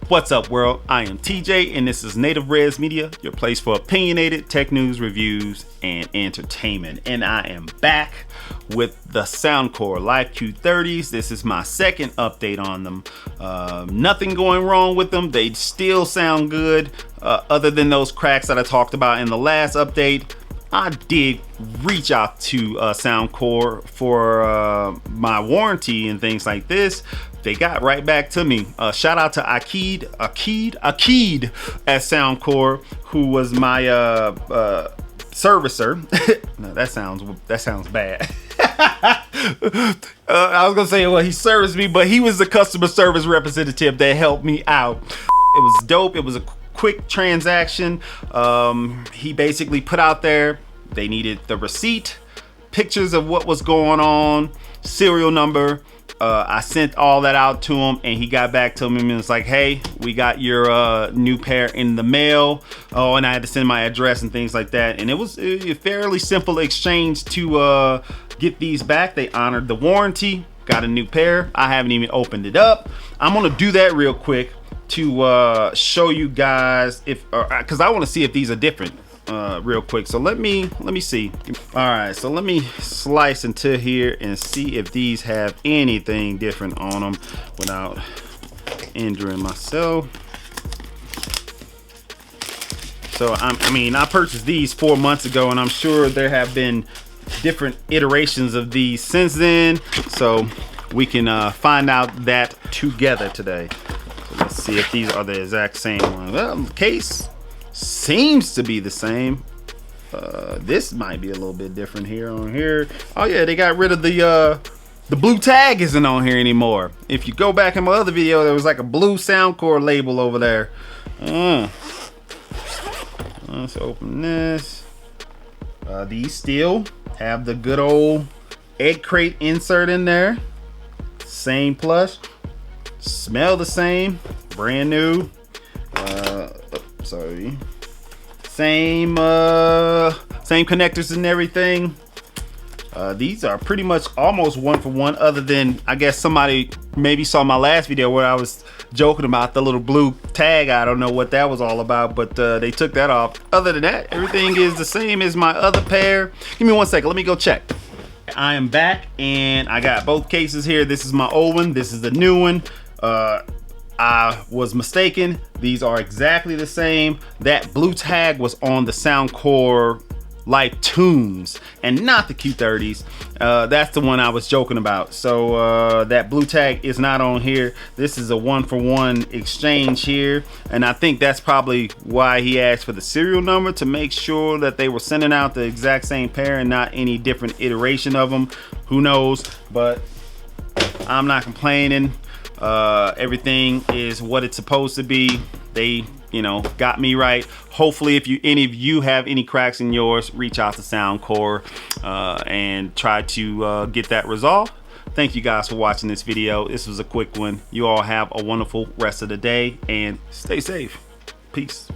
What's up, world? I am TJ, and this is nativerezmedia, your place for opinionated tech news, reviews, and entertainment. And I am back with the Soundcore Life Q30s. This is my second update on them. Nothing going wrong with them. They still sound good, other than those cracks that I talked about in the last update. I did reach out to Soundcore for my warranty and things like this. They got right back to me. Shout out to Akid at Soundcore, who was my servicer. No, that sounds bad. I was gonna say, well, he serviced me, but he was the customer service representative that helped me out. It was dope. It was a quick transaction. He basically put out there, they needed the receipt, pictures of what was going on, serial number. I sent all that out to him, and he got back to me and was like, hey, we got your new pair in the mail. Oh, and I had to send my address and things like that. And it was a fairly simple exchange to get these back. They honored the warranty, got a new pair. I haven't even opened it up. I'm gonna do that real quick to show you guys if, because I want to see if these are different real quick. So let me see. All right, so let me slice into here and see if these have anything different on them without injuring myself. So I purchased these 4 months ago, and I'm sure there have been different iterations of these since then, so we can find out that together today. So let's see if these are the exact same ones. Well, the case seems to be the same. This might be a little bit different here on here. Oh yeah, they got rid of the blue tag isn't on here anymore. If you go back in my other video, there was like a blue Soundcore label over there. Let's open this. These still have the good old egg crate insert in there. Same plush. Smell the same. Brand new. Sorry. Same connectors and everything. These are pretty much almost one for one, other than I guess somebody maybe saw my last video where I was joking about the little blue tag. I don't know what that was all about, but they took that off. Other than that, everything is the same as my other pair. Give me 1 second, let me go check. I am back, and I got both cases here. This is my old one, this is the new one. I was mistaken. These are exactly the same. That blue tag was on the Soundcore Life Tunes and not the Q30s. That's the one I was joking about. So that blue tag is not on here. This is a one-for-one exchange here, and I think that's probably why he asked for the serial number, to make sure that they were sending out the exact same pair and not any different iteration of them. Who knows? But I'm not complaining. Everything is what it's supposed to be. They, got me right. Hopefully, if any of you have any cracks in yours, reach out to Soundcore and try to get that resolved. Thank you guys for watching this video. This was a quick one. You all have a wonderful rest of the day and stay safe. Peace.